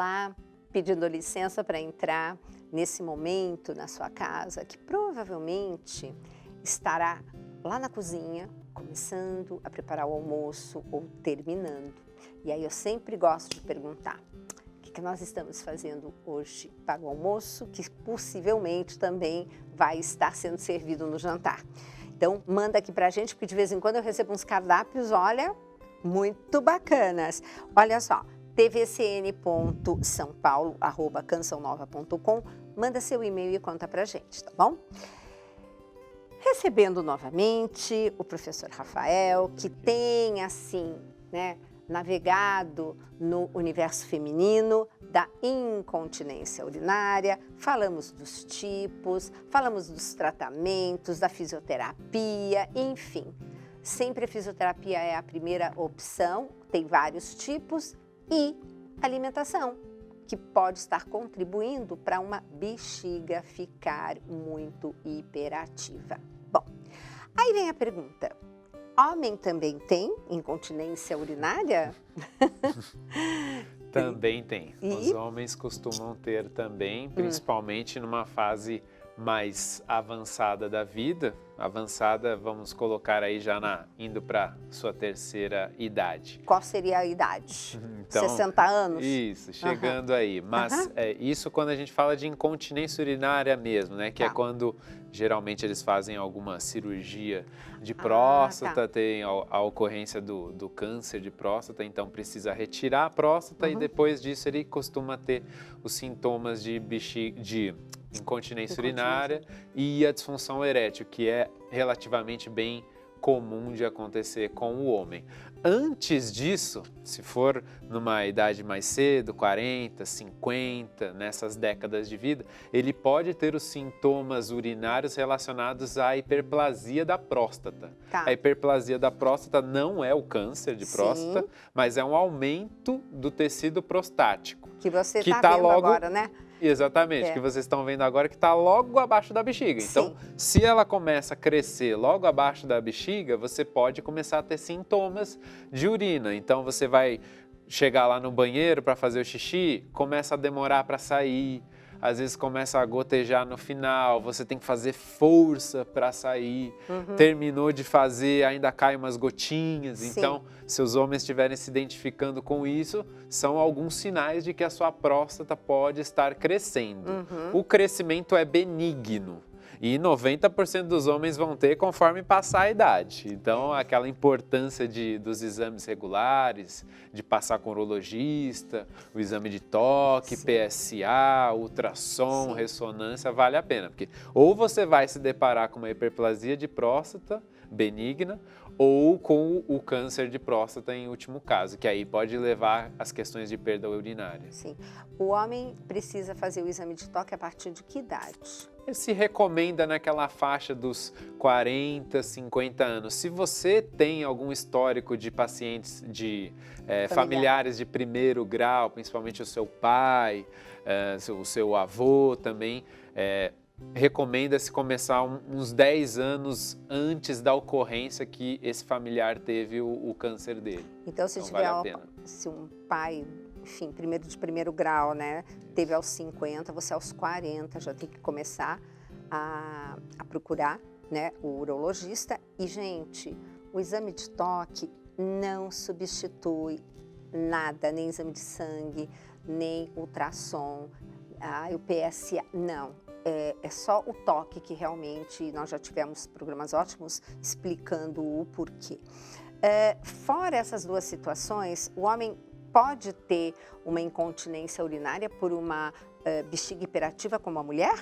lá pedindo licença para entrar nesse momento na sua casa, que provavelmente estará lá na cozinha, começando a preparar o almoço ou terminando. E aí eu sempre gosto de perguntar, o que nós estamos fazendo hoje para o almoço, que possivelmente também vai estar sendo servido no jantar. Então, manda aqui pra gente, porque de vez em quando eu recebo uns cardápios, olha, muito bacanas. Olha só, tvcn.saopaulo@cançãonova.com, manda seu e-mail e conta pra gente, tá bom? Recebendo novamente o professor Rafael, que tem, assim, né, navegado no universo feminino da incontinência urinária, falamos dos tipos, falamos dos tratamentos, da fisioterapia, enfim. Sempre a fisioterapia é a primeira opção, tem vários tipos, e alimentação, que pode estar contribuindo para uma bexiga ficar muito hiperativa. Bom, aí vem a pergunta. Homem também tem incontinência urinária? Também tem. Os homens costumam ter também, principalmente numa fase mais avançada da vida. Avançada, vamos colocar aí já indo para sua terceira idade. Qual seria a idade? Então, 60 anos? Isso, chegando aí. Mas isso quando a gente fala de incontinência urinária mesmo, né? Que é quando geralmente eles fazem alguma cirurgia de próstata, tem a ocorrência do câncer de próstata, então precisa retirar a próstata e depois disso ele costuma ter os sintomas de incontinência urinária e a disfunção erétil, que é relativamente bem comum de acontecer com o homem. Antes disso, se for numa idade mais cedo, 40, 50, nessas décadas de vida, ele pode ter os sintomas urinários relacionados à hiperplasia da próstata. A hiperplasia da próstata não é o câncer de próstata, mas é um aumento do tecido prostático. Que você está vendo agora, né? Exatamente, que vocês estão vendo agora que está logo abaixo da bexiga. Então, se ela começa a crescer logo abaixo da bexiga, você pode começar a ter sintomas de urina. Então, você vai chegar lá no banheiro para fazer o xixi, começa a demorar para sair, às vezes começa a gotejar no final, você tem que fazer força para sair, terminou de fazer, ainda cai umas gotinhas. Então, se os homens estiverem se identificando com isso, são alguns sinais de que a sua próstata pode estar crescendo. O crescimento é benigno. E 90% dos homens vão ter conforme passar a idade. Então, aquela importância dos exames regulares, de passar com o urologista, o exame de toque, PSA, ultrassom, ressonância, vale a pena. Porque ou você vai se deparar com uma hiperplasia de próstata benigna, ou com o câncer de próstata em último caso, que aí pode levar às questões de perda urinária. Sim. O homem precisa fazer o exame de toque a partir de que idade? Se recomenda naquela faixa dos 40, 50 anos. Se você tem algum histórico de pacientes, familiares de primeiro grau, principalmente o seu pai, o seu avô também, recomenda-se começar uns 10 anos antes da ocorrência que esse familiar teve o câncer dele. Então, se tiver se um pai, enfim, de primeiro grau, né, teve aos 50, você aos 40 já tem que começar a procurar, né, o urologista. E, gente, o exame de toque não substitui nada, nem exame de sangue, nem ultrassom, o PSA, não. É só o toque que realmente nós já tivemos programas ótimos explicando o porquê. Fora essas duas situações, o homem pode ter uma incontinência urinária por uma bexiga hiperativa como a mulher?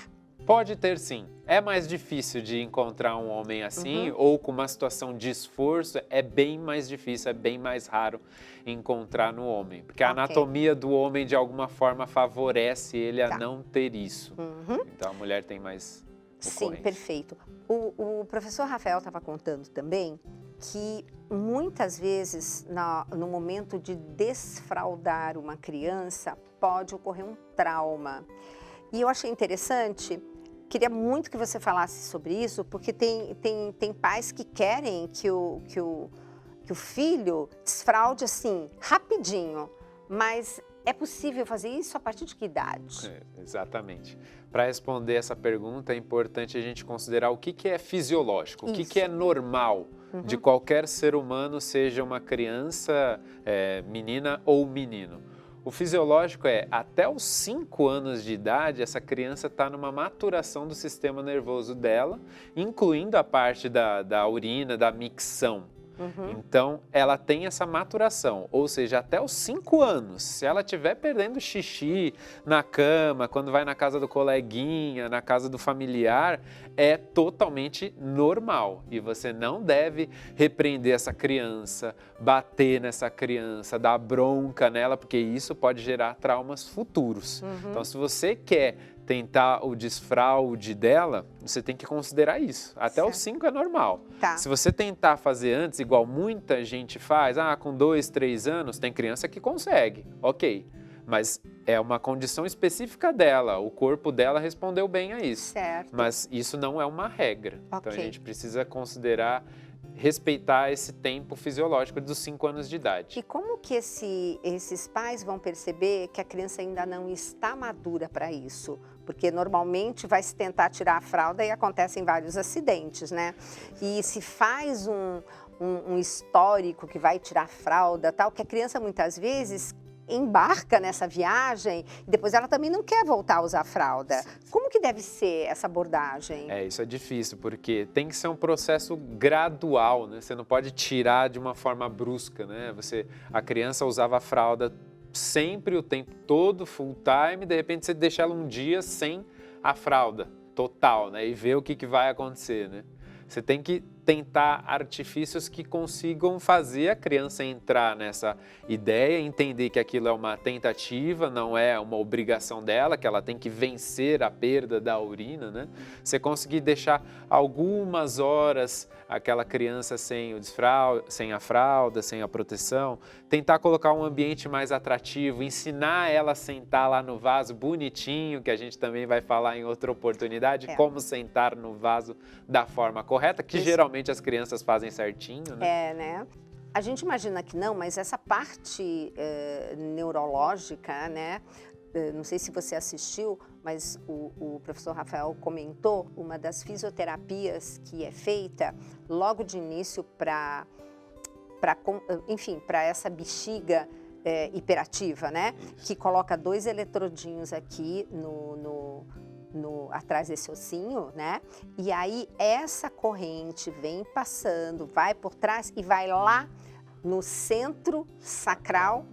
Pode ter sim. É mais difícil de encontrar um homem assim ou com uma situação de esforço, é bem mais difícil, é bem mais raro encontrar no homem. Porque a anatomia do homem de alguma forma favorece ele a não ter isso. Então a mulher tem mais ocorrência. Sim, perfeito. O professor Rafael estava contando também que muitas vezes no momento de desfraldar uma criança pode ocorrer um trauma. E eu achei interessante, queria muito que você falasse sobre isso, porque tem pais que querem que o filho desfraude assim, rapidinho. Mas é possível fazer isso a partir de que idade? Exatamente. Para responder essa pergunta, é importante a gente considerar o que é fisiológico, o que é normal de qualquer ser humano, seja uma criança, menina ou menino. O fisiológico é, até os 5 anos de idade, essa criança está numa maturação do sistema nervoso dela, incluindo a parte da urina, da micção. Então, ela tem essa maturação, ou seja, até os 5 anos, se ela estiver perdendo xixi na cama, quando vai na casa do coleguinha, na casa do familiar, é totalmente normal. E você não deve repreender essa criança, bater nessa criança, dar bronca nela, porque isso pode gerar traumas futuros. Então, se você quer tentar o desfraude dela, você tem que considerar isso. Até os 5 é normal. Tá. Se você tentar fazer antes, igual muita gente faz, com 2, 3 anos, tem criança que consegue, ok. Mas é uma condição específica dela, o corpo dela respondeu bem a isso. Certo. Mas isso não é uma regra. Ok. Então a gente precisa considerar, respeitar esse tempo fisiológico dos 5 anos de idade. E como que esses pais vão perceber que a criança ainda não está madura para isso? Porque normalmente vai se tentar tirar a fralda e acontecem vários acidentes, né? E se faz um histórico que vai tirar a fralda, tal, que a criança muitas vezes embarca nessa viagem e depois ela também não quer voltar a usar a fralda. Como que deve ser essa abordagem? Isso é difícil, porque tem que ser um processo gradual, né? Você não pode tirar de uma forma brusca, né? A criança usava a fralda sempre, o tempo todo, full time, de repente você deixa ela um dia sem a fralda total, né? E ver o que vai acontecer, né? Você tem que tentar artifícios que consigam fazer a criança entrar nessa ideia, entender que aquilo é uma tentativa, não é uma obrigação dela, que ela tem que vencer a perda da urina, né? Você conseguir deixar algumas horas aquela criança sem a fralda, sem a proteção, tentar colocar um ambiente mais atrativo, ensinar ela a sentar lá no vaso bonitinho, que a gente também vai falar em outra oportunidade, como sentar no vaso da forma correta, que geralmente as crianças fazem certinho, né? Né? A gente imagina que não, mas essa parte neurológica, né? Não sei se você assistiu, mas o professor Rafael comentou uma das fisioterapias que é feita logo de início para essa bexiga hiperativa, né? Isso. Que coloca 2 eletrodinhos aqui atrás desse ossinho, né? E aí essa corrente vem passando, vai por trás e vai lá no centro sacral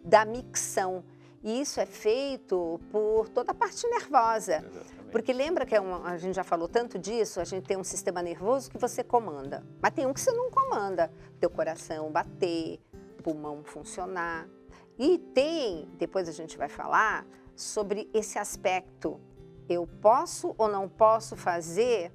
da micção. E isso é feito por toda a parte nervosa. Exatamente. Porque lembra que a gente já falou tanto disso, a gente tem um sistema nervoso que você comanda, mas tem um que você não comanda. Teu coração bater, pulmão funcionar. E depois a gente vai falar sobre esse aspecto. Eu posso ou não posso fazer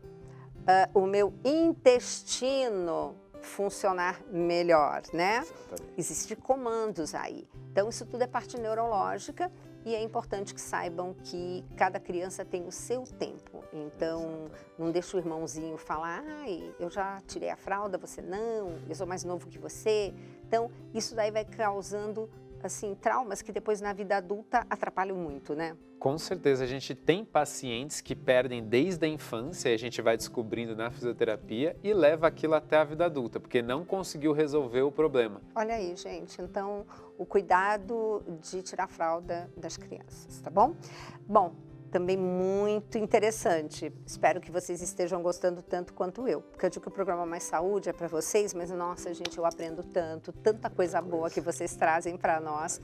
o meu intestino funcionar melhor, né? Exatamente. Existem comandos aí. Então, isso tudo é parte neurológica e é importante que saibam que cada criança tem o seu tempo. Então, não deixa o irmãozinho falar, eu já tirei a fralda, você não, eu sou mais novo que você. Então, isso daí vai causando assim, traumas que depois na vida adulta atrapalham muito, né? Com certeza, a gente tem pacientes que perdem desde a infância, e a gente vai descobrindo na fisioterapia e leva aquilo até a vida adulta, porque não conseguiu resolver o problema. Olha aí, gente, então o cuidado de tirar a fralda das crianças, tá bom? Bom, também muito interessante. Espero que vocês estejam gostando tanto quanto eu. Porque eu digo que o programa Mais Saúde é para vocês, mas nossa, gente, eu aprendo tanto, tanta coisa boa que vocês trazem para nós.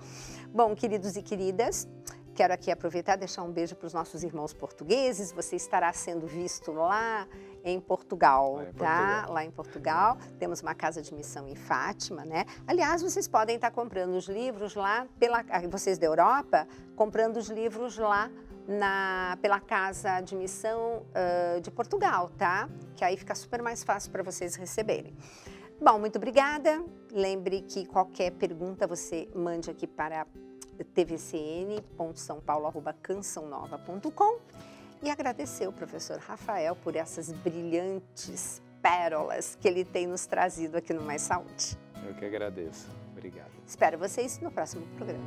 Bom, queridos e queridas, quero aqui aproveitar e deixar um beijo para os nossos irmãos portugueses. Você estará sendo visto lá em Portugal, tá? Lá em Portugal. Temos uma casa de missão em Fátima, né? Aliás, vocês podem estar comprando os livros lá, vocês da Europa, comprando os livros lá pela Casa de Missão de Portugal, tá? Que aí fica super mais fácil para vocês receberem. Bom, muito obrigada. Lembre que qualquer pergunta você mande aqui para tvcn.saopaulo@cançãonova.com e agradecer o professor Rafael por essas brilhantes pérolas que ele tem nos trazido aqui no Mais Saúde. Eu que agradeço. Obrigado. Espero vocês no próximo programa.